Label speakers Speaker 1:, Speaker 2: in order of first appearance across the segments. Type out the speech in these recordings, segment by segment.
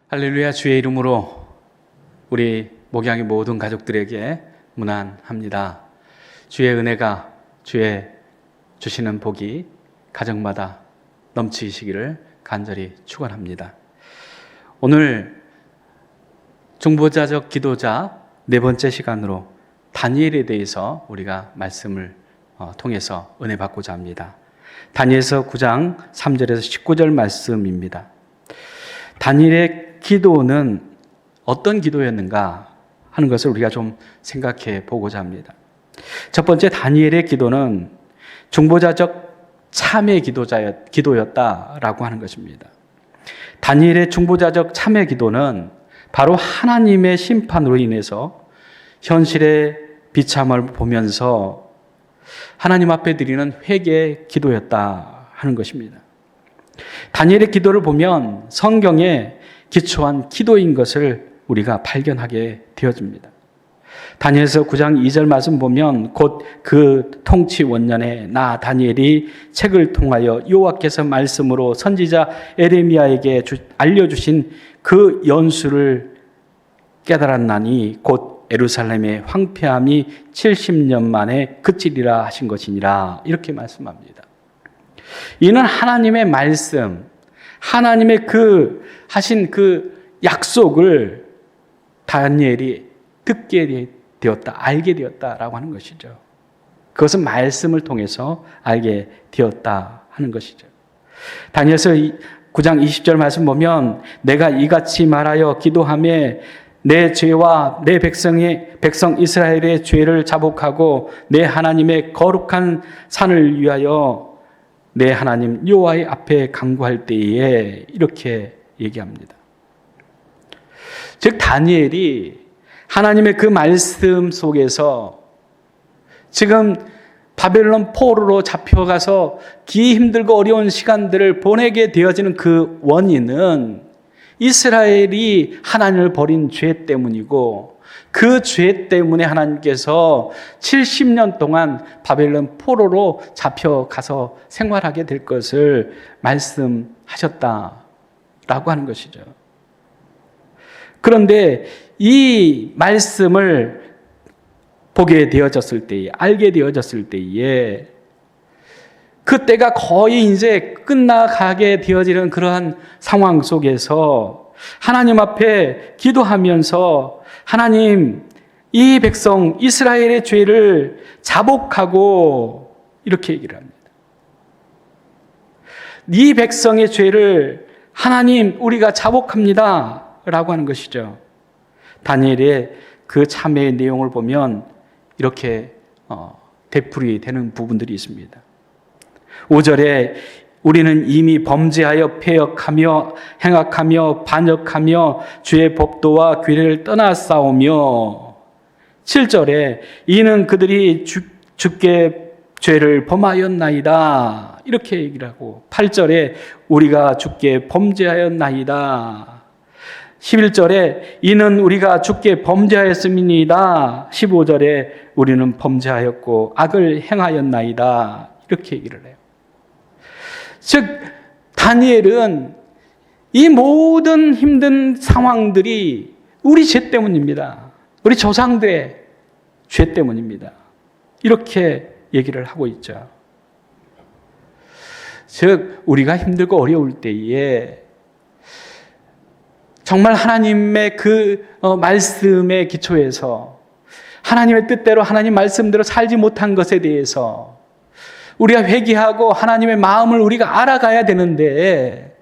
Speaker 1: 할렐루야. 주의 이름으로 우리 목양의 모든 가족들에게 문안합니다. 주의 은혜가, 주의 주시는 복이 가정마다 넘치시기를 간절히 축원합니다. 오늘 중보자적 기도자 네 번째 시간으로 다니엘에 대해서 우리가 말씀을 통해서 은혜 받고자 합니다. 다니엘서 9장 3절에서 19절 말씀입니다. 다니엘의 기도는 어떤 기도였는가 하는 것을 우리가 좀 생각해 보고자 합니다. 첫 번째, 다니엘의 기도는 중보자적 참회 기도였다라고 하는 것입니다. 다니엘의 중보자적 참회 기도는 바로 하나님의 심판으로 인해서 현실의 비참을 보면서 하나님 앞에 드리는 회개 기도였다 하는 것입니다. 다니엘의 기도를 보면 성경에 기초한 기도인 것을 우리가 발견하게 되어집니다. 다니엘서 9장 2절 말씀 보면 곧 그 통치 원년에 나 다니엘이 책을 통하여 여호와께서 말씀으로 선지자 에레미야에게 알려주신 그 연수를 깨달았나니 곧 예루살렘의 황폐함이 70년 만에 그치리라 하신 것이니라, 이렇게 말씀합니다. 이는 하나님의 말씀, 하나님의 하신 그 약속을 다니엘이 듣게 되었다, 알게 되었다라고 하는 것이죠. 그것은 말씀을 통해서 알게 되었다 하는 것이죠. 다니엘서 9장 20절 말씀 보면 내가 이같이 말하여 기도하며 내 죄와 내 백성 이스라엘의 죄를 자복하고 내 하나님의 거룩한 산을 위하여 내 하나님 여호와의 앞에 간구할 때에, 이렇게 얘기합니다. 즉 다니엘이 하나님의 그 말씀 속에서 지금 바벨론 포로로 잡혀가서 기 힘들고 어려운 시간들을 보내게 되어지는 그 원인은 이스라엘이 하나님을 버린 죄 때문이고, 그 죄 때문에 하나님께서 70년 동안 바벨론 포로로 잡혀가서 생활하게 될 것을 말씀하셨다라고 하는 것이죠. 그런데 이 말씀을 보게 되어졌을 때에, 알게 되어졌을 때에, 그때가 거의 이제 끝나가게 되어지는 그러한 상황 속에서 하나님 앞에 기도하면서 하나님, 이 백성 이스라엘의 죄를 자복하고, 이렇게 얘기를 합니다. 이 백성의 죄를 하나님 우리가 자복합니다 라고 하는 것이죠. 다니엘의 그 참회의 내용을 보면 이렇게 되풀이 되는 부분들이 있습니다. 5절에 우리는 이미 범죄하여 패역하며 행악하며 반역하며 주의 법도와 규례를 떠나싸우며, 7절에 이는 그들이 주께 죄를 범하였나이다, 이렇게 얘기를 하고, 8절에 우리가 주께 범죄하였나이다, 11절에 이는 우리가 주께 범죄하였음이니이다, 15절에 우리는 범죄하였고 악을 행하였나이다, 이렇게 얘기를 해요. 즉 다니엘은 이 모든 힘든 상황들이 우리 죄 때문입니다. 우리 조상들의 죄 때문입니다. 이렇게 얘기를 하고 있죠. 즉 우리가 힘들고 어려울 때에 정말 하나님의 그 말씀의 기초에서 하나님의 뜻대로 하나님 말씀대로 살지 못한 것에 대해서 우리가 회개하고 하나님의 마음을 우리가 알아가야 되는데,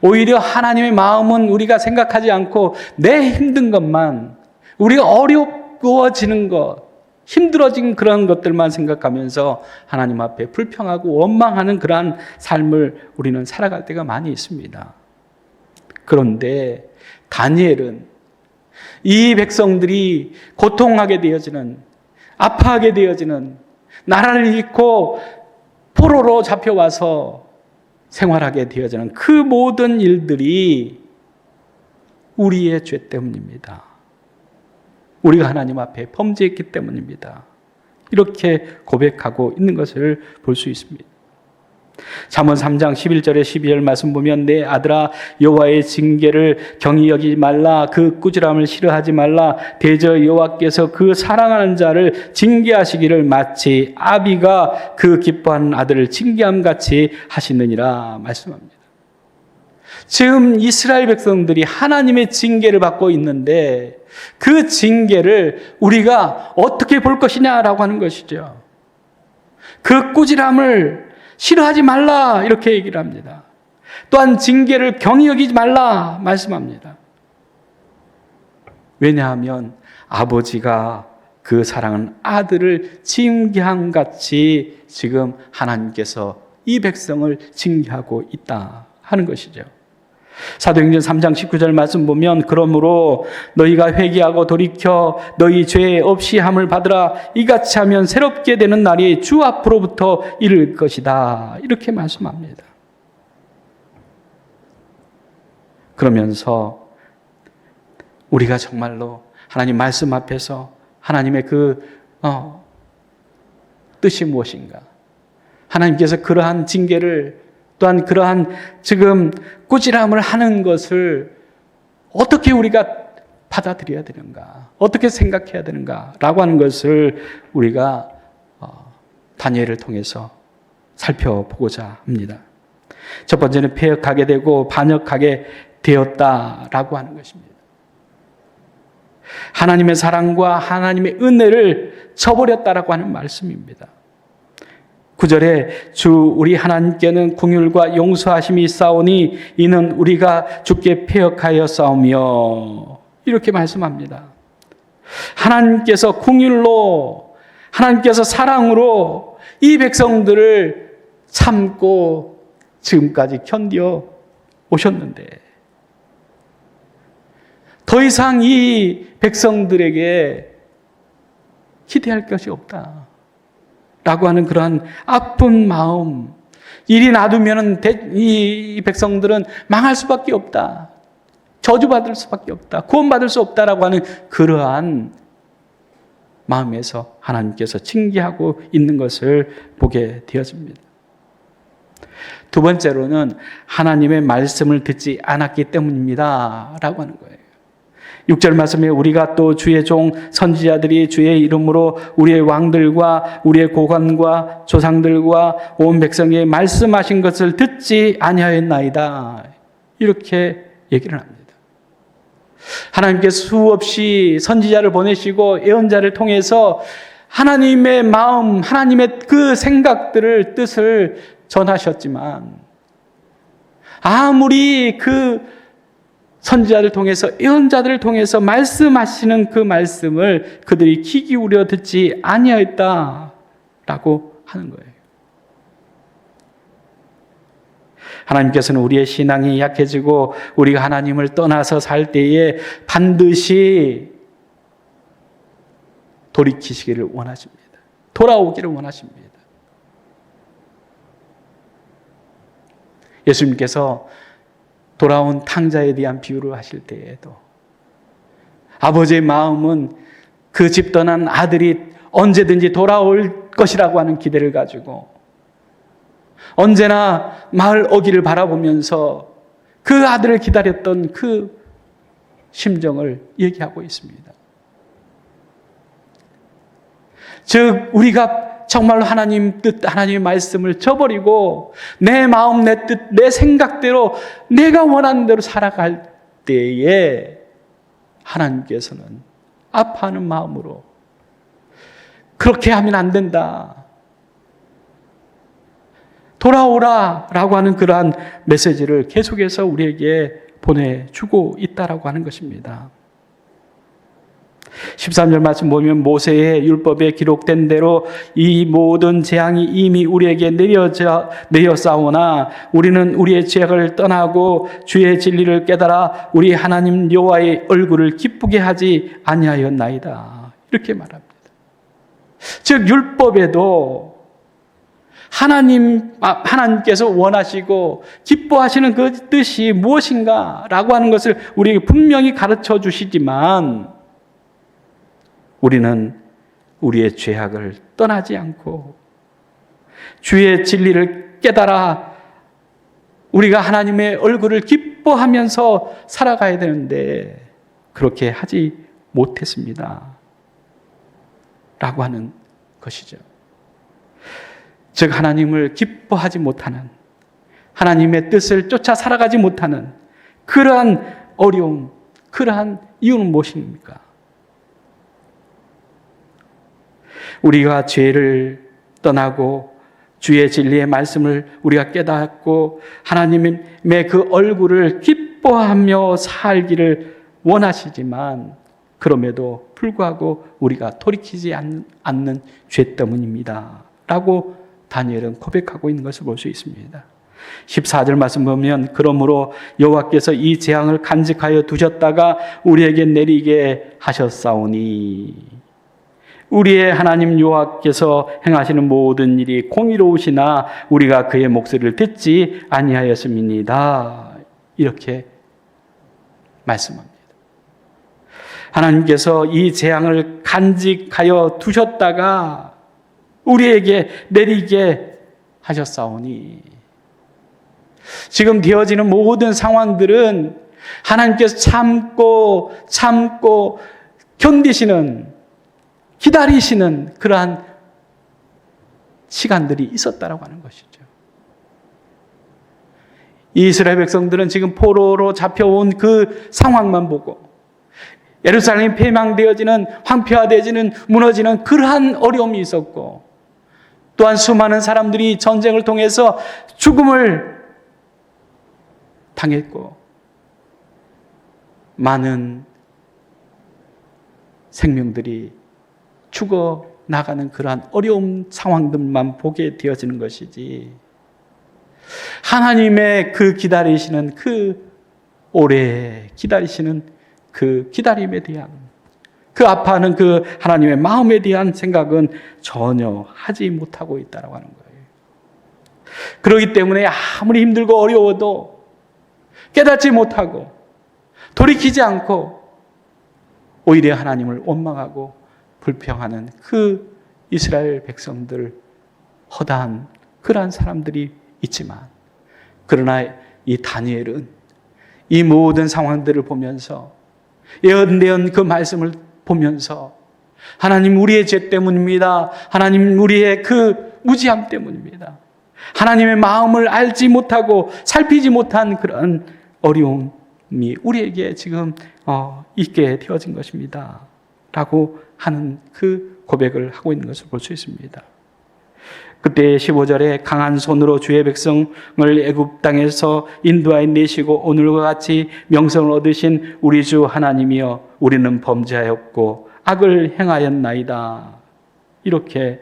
Speaker 1: 오히려 하나님의 마음은 우리가 생각하지 않고 내 힘든 것만, 우리가 어려워지는 것, 힘들어진 그런 것들만 생각하면서 하나님 앞에 불평하고 원망하는 그러한 삶을 우리는 살아갈 때가 많이 있습니다. 그런데 다니엘은 이 백성들이 고통하게 되어지는, 아파하게 되어지는, 나라를 잃고 포로로 잡혀와서 생활하게 되어지는 그 모든 일들이 우리의 죄 때문입니다. 우리가 하나님 앞에 범죄했기 때문입니다. 이렇게 고백하고 있는 것을 볼 수 있습니다. 잠언 3장 11절에 12절 말씀 보면 내 아들아 여호와의 징계를 경히 여기지 말라. 그 꾸지람을 싫어하지 말라. 대저 여호와께서 그 사랑하는 자를 징계하시기를 마치 아비가 그 기뻐하는 아들을 징계함 같이 하시느니라 말씀합니다. 지금 이스라엘 백성들이 하나님의 징계를 받고 있는데 그 징계를 우리가 어떻게 볼 것이냐라고 하는 것이죠. 그 꾸지람을 싫어하지 말라 이렇게 얘기를 합니다. 또한 징계를 경히 여기지 말라 말씀합니다. 왜냐하면 아버지가 그 사랑하는 아들을 징계함 같이 지금 하나님께서 이 백성을 징계하고 있다 하는 것이죠. 사도행전 3장 19절 말씀 보면 그러므로 너희가 회개하고 돌이켜 너희 죄 없이 함을 받으라. 이같이 하면 새롭게 되는 날이 주 앞으로부터 이를 것이다. 이렇게 말씀합니다. 그러면서 우리가 정말로 하나님 말씀 앞에서 하나님의 그 뜻이 무엇인가? 하나님께서 그러한 징계를 또한 그러한 지금 꾸지람을 하는 것을 어떻게 우리가 받아들여야 되는가? 어떻게 생각해야 되는가? 라고 하는 것을 우리가 다니엘을 통해서 살펴보고자 합니다. 첫 번째는 패역하게 되고 반역하게 되었다라고 하는 것입니다. 하나님의 사랑과 하나님의 은혜를 저버렸다라고 하는 말씀입니다. 9절에 주 우리 하나님께는 긍휼과 용서하심이 있사오니 이는 우리가 주께 패역하여 싸우며 이렇게 말씀합니다. 하나님께서 긍휼로 하나님께서 사랑으로 이 백성들을 참고 지금까지 견뎌 오셨는데 더 이상 이 백성들에게 기대할 것이 없다 라고 하는 그러한 아픈 마음, 이리 놔두면 이 백성들은 망할 수밖에 없다. 저주받을 수밖에 없다. 구원받을 수 없다라고 하는 그러한 마음에서 하나님께서 징계하고 있는 것을 보게 되어집니다. 두 번째로는 하나님의 말씀을 듣지 않았기 때문입니다. 라고 하는 거예요. 6절 말씀에 우리가 또 주의 종 선지자들이 주의 이름으로 우리의 왕들과 우리의 고관과 조상들과 온 백성이 말씀하신 것을 듣지 아니하였나이다. 이렇게 얘기를 합니다. 하나님께서 수없이 선지자를 보내시고 예언자를 통해서 하나님의 마음, 하나님의 그 생각들을 뜻을 전하셨지만 아무리 그 선지자를 통해서 예언자들을 통해서 말씀하시는 그 말씀을 그들이 귀 기울여 듣지 아니하였다라고 하는 거예요. 하나님께서는 우리의 신앙이 약해지고 우리가 하나님을 떠나서 살 때에 반드시 돌이키시기를 원하십니다. 돌아오기를 원하십니다. 예수님께서 돌아온 탕자에 대한 비유를 하실 때에도 아버지의 마음은 그 집 떠난 아들이 언제든지 돌아올 것이라고 하는 기대를 가지고 언제나 마을 어귀를 바라보면서 그 아들을 기다렸던 그 심정을 얘기하고 있습니다. 즉 우리가 정말로 하나님 뜻, 하나님의 말씀을 저버리고 내 마음, 내 뜻, 내 생각대로 내가 원하는 대로 살아갈 때에 하나님께서는 아파하는 마음으로 그렇게 하면 안 된다. 돌아오라 라고 하는 그러한 메시지를 계속해서 우리에게 보내주고 있다라고 하는 것입니다. 13절 말씀 보면 모세의 율법에 기록된 대로 이 모든 재앙이 이미 우리에게 내려싸우나 우리는 우리의 죄악을 떠나고 주의 진리를 깨달아 우리 하나님 여호와의 얼굴을 기쁘게 하지 아니하였나이다. 이렇게 말합니다. 즉 율법에도 하나님께서 원하시고 기뻐하시는 그 뜻이 무엇인가라고 하는 것을 우리에게 분명히 가르쳐 주시지만 우리는 우리의 죄악을 떠나지 않고 주의 진리를 깨달아 우리가 하나님의 얼굴을 기뻐하면서 살아가야 되는데 그렇게 하지 못했습니다. 라고 하는 것이죠. 즉 하나님을 기뻐하지 못하는, 하나님의 뜻을 쫓아 살아가지 못하는 그러한 어려움, 그러한 이유는 무엇입니까? 우리가 죄를 떠나고 주의 진리의 말씀을 우리가 깨닫고 하나님의 그 얼굴을 기뻐하며 살기를 원하시지만 그럼에도 불구하고 우리가 돌이키지 않는 죄 때문입니다. 라고 다니엘은 고백하고 있는 것을 볼 수 있습니다. 14절 말씀 보면 그러므로 여호와께서 이 재앙을 간직하여 두셨다가 우리에게 내리게 하셨사오니 우리의 하나님 여호와께서 행하시는 모든 일이 공의로우시나 우리가 그의 목소리를 듣지 아니하였음이니이다. 이렇게 말씀합니다. 하나님께서 이 재앙을 간직하여 두셨다가 우리에게 내리게 하셨사오니 지금 되어지는 모든 상황들은 하나님께서 참고 견디시는, 기다리시는 그러한 시간들이 있었다라고 하는 것이죠. 이스라엘 백성들은 지금 포로로 잡혀온 그 상황만 보고 예루살렘이 폐망되어지는, 황폐화되어지는, 무너지는 그러한 어려움이 있었고 또한 수많은 사람들이 전쟁을 통해서 죽음을 당했고 많은 생명들이 죽어 나가는 그러한 어려운 상황들만 보게 되어지는 것이지 하나님의 그 기다리시는 그 오래 기다리시는 그 기다림에 대한 그 아파하는 그 하나님의 마음에 대한 생각은 전혀 하지 못하고 있다고 하는 거예요. 그렇기 때문에 아무리 힘들고 어려워도 깨닫지 못하고 돌이키지 않고 오히려 하나님을 원망하고 불평하는 그 이스라엘 백성들 허다한 그러한 사람들이 있지만 그러나 이 다니엘은 이 모든 상황들을 보면서 예언된 그 말씀을 보면서 하나님 우리의 죄 때문입니다. 하나님 우리의 그 무지함 때문입니다. 하나님의 마음을 알지 못하고 살피지 못한 그런 어려움이 우리에게 지금 있게 되어진 것입니다. 라고 하는 그 고백을 하고 있는 것을 볼 수 있습니다. 그때 15절에 강한 손으로 주의 백성을 애굽 땅에서 인도하여 내시고 오늘과 같이 명성을 얻으신 우리 주 하나님이여 우리는 범죄하였고 악을 행하였나이다. 이렇게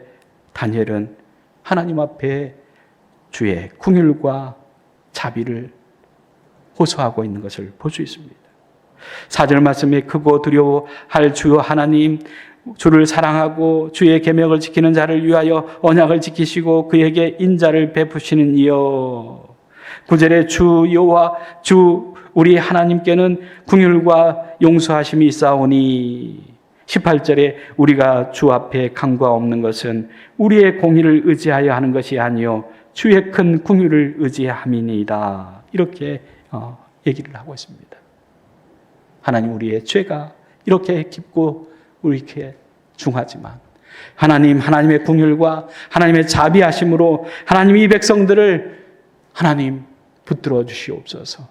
Speaker 1: 다니엘은 하나님 앞에 주의 긍휼과 자비를 호소하고 있는 것을 볼 수 있습니다. 4절 말씀에 크고 두려워할 주 하나님 주를 사랑하고 주의 계명을 지키는 자를 위하여 언약을 지키시고 그에게 인자를 베푸시는 이여. 9절에 주 여호와 주 우리 하나님께는 긍휼과 용서하심이 있사오니. 18절에 우리가 주 앞에 강구가 없는 것은 우리의 공의를 의지하여 하는 것이 아니요 주의 큰 긍휼을 의지함이니이다. 이렇게 얘기를 하고 있습니다. 하나님 우리의 죄가 이렇게 깊고 이렇게 중하지만 하나님의 긍휼과 하나님의 자비하심으로 하나님 이 백성들을 하나님 붙들어 주시옵소서.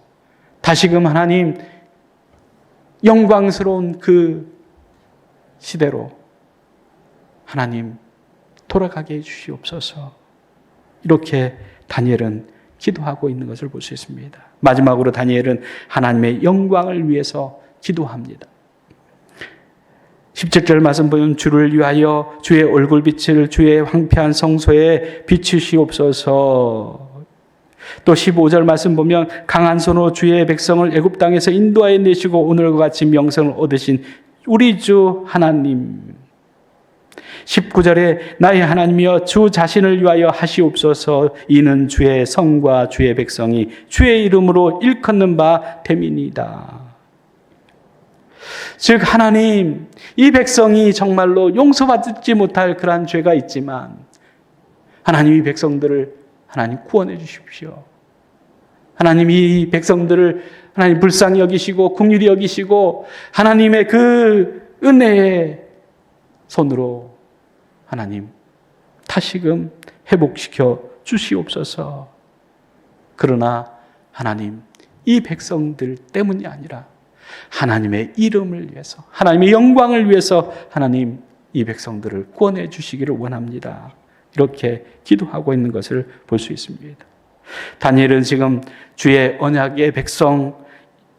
Speaker 1: 다시금 하나님 영광스러운 그 시대로 하나님 돌아가게 해 주시옵소서. 이렇게 다니엘은 기도하고 있는 것을 볼 수 있습니다. 마지막으로 다니엘은 하나님의 영광을 위해서 기도합니다. 17절 말씀 보면 주를 위하여 주의 얼굴빛을 주의 황폐한 성소에 비추시옵소서. 또 15절 말씀 보면 강한 손으로 주의 백성을 애굽 땅에서 인도하여 내시고 오늘과 같이 명성을 얻으신 우리 주 하나님. 19절에 나의 하나님이여 주 자신을 위하여 하시옵소서. 이는 주의 성과 주의 백성이 주의 이름으로 일컫는 바 됨이니이다. 즉 하나님 이 백성이 정말로 용서받지 못할 그러한 죄가 있지만 하나님 이 백성들을 하나님 구원해 주십시오. 하나님 이 백성들을 하나님 불쌍히 여기시고 긍휼히 여기시고 하나님의 그 은혜의 손으로 하나님 다시금 회복시켜 주시옵소서. 그러나 하나님 이 백성들 때문이 아니라 하나님의 이름을 위해서 하나님의 영광을 위해서 하나님 이 백성들을 구원해 주시기를 원합니다. 이렇게 기도하고 있는 것을 볼 수 있습니다. 다니엘은 지금 주의 언약의 백성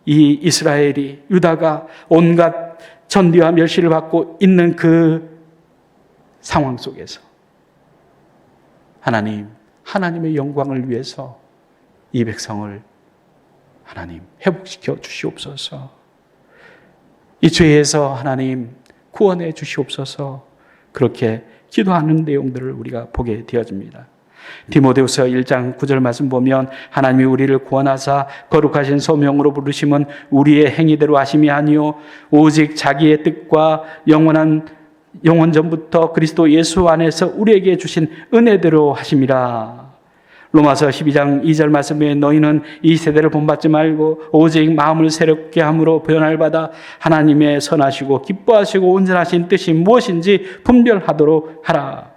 Speaker 1: 이 이스라엘이 유다가 온갖 전디와 멸시를 받고 있는 그 상황 속에서 하나님의 영광을 위해서 이 백성을 하나님 회복시켜 주시옵소서. 이 죄에서 하나님 구원해 주시옵소서. 그렇게 기도하는 내용들을 우리가 보게 되어집니다. 디모데후서 1장 9절 말씀 보면 하나님이 우리를 구원하사 거룩하신 소명으로 부르심은 우리의 행위대로 하심이 아니요 오직 자기의 뜻과 영원 전부터 그리스도 예수 안에서 우리에게 주신 은혜대로 하심이라. 로마서 12장 2절 말씀에 너희는 이 세대를 본받지 말고 오직 마음을 새롭게 함으로 변화를 받아 하나님의 선하시고 기뻐하시고 온전하신 뜻이 무엇인지 분별하도록 하라.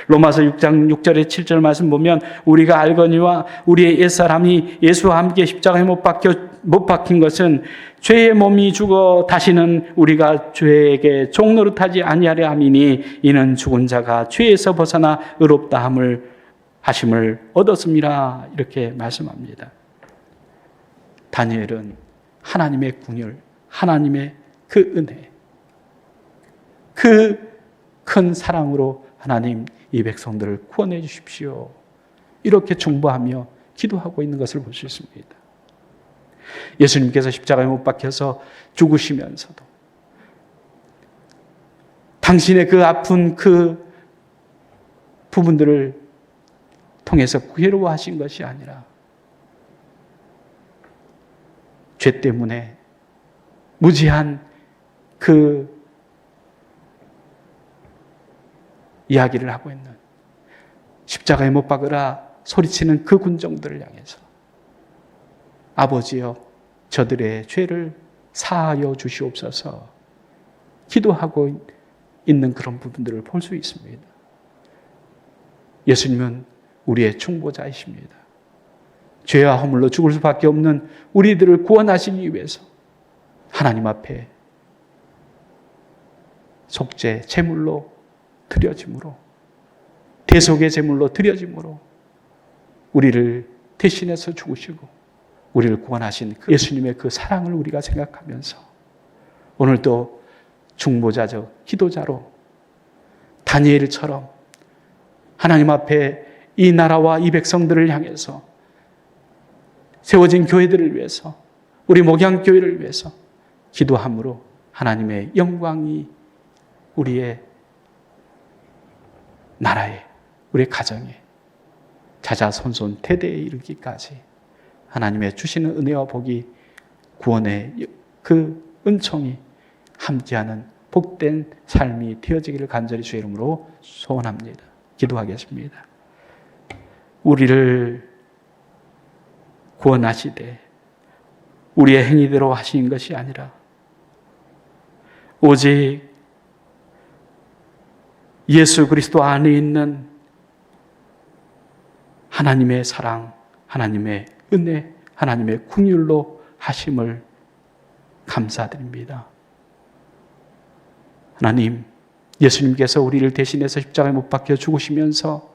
Speaker 1: 로마서 6장 6절에 7절 말씀 보면 우리가 알거니와 우리의 옛사람이 예수와 함께 십자가에 못 박힌 것은 죄의 몸이 죽어 다시는 우리가 죄에게 종노릇하지 아니하려 함이니 이는 죽은 자가 죄에서 벗어나 의롭다 하심을 얻었습니다. 이렇게 말씀합니다. 다니엘은 하나님의 긍휼, 하나님의 그 은혜, 그 큰 사랑으로 하나님 이 백성들을 구원해 주십시오. 이렇게 중보하며 기도하고 있는 것을 볼 수 있습니다. 예수님께서 십자가에 못 박혀서 죽으시면서도 당신의 그 아픈 그 부분들을 통해서 괴로워하신 것이 아니라 죄 때문에 무지한 그 이야기를 하고 있는 십자가에 못 박으라 소리치는 그 군정들을 향해서 아버지여 저들의 죄를 사하여 주시옵소서 기도하고 있는 그런 부분들을 볼 수 있습니다. 예수님은 우리의 중보자이십니다. 죄와 허물로 죽을 수밖에 없는 우리들을 구원하시기 위해서 하나님 앞에 속죄 제물로 드려짐으로 대속의 제물로 드려짐으로 우리를 대신해서 죽으시고 우리를 구원하신 그 예수님의 그 사랑을 우리가 생각하면서 오늘도 중보자적 기도자로 다니엘처럼 하나님 앞에 이 나라와 이 백성들을 향해서 세워진 교회들을 위해서 우리 목양교회를 위해서 기도함으로 하나님의 영광이 우리의 나라에 우리 가정에 자자손손 대대에 이르기까지 하나님의 주시는 은혜와 복이 구원의 그 은총이 함께하는 복된 삶이 되어지기를 간절히 주의 이름으로 소원합니다. 기도하겠습니다. 우리를 구원하시되 우리의 행위대로 하신 것이 아니라 오직 예수 그리스도 안에 있는 하나님의 사랑, 하나님의 은혜, 하나님의 긍휼로 하심을 감사드립니다. 하나님, 예수님께서 우리를 대신해서 십자가에 못 박혀 죽으시면서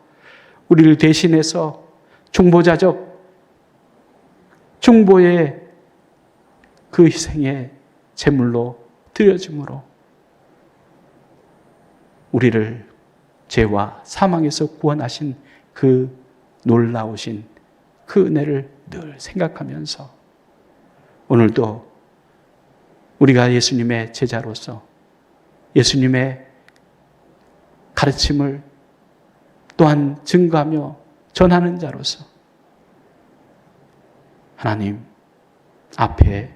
Speaker 1: 우리를 대신해서 중보자적 중보의 그 희생의 제물로 드려짐으로 우리를 죄와 사망에서 구원하신 그 놀라우신 그 은혜를 늘 생각하면서 오늘도 우리가 예수님의 제자로서 예수님의 가르침을 또한 증거하며 전하는 자로서 하나님 앞에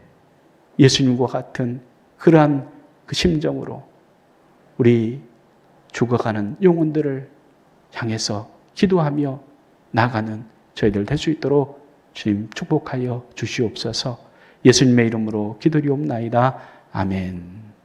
Speaker 1: 예수님과 같은 그러한 그 심정으로 우리 죽어가는 영혼들을 향해서 기도하며 나가는 저희들 될 수 있도록 주님 축복하여 주시옵소서. 예수님의 이름으로 기도리옵나이다. 아멘.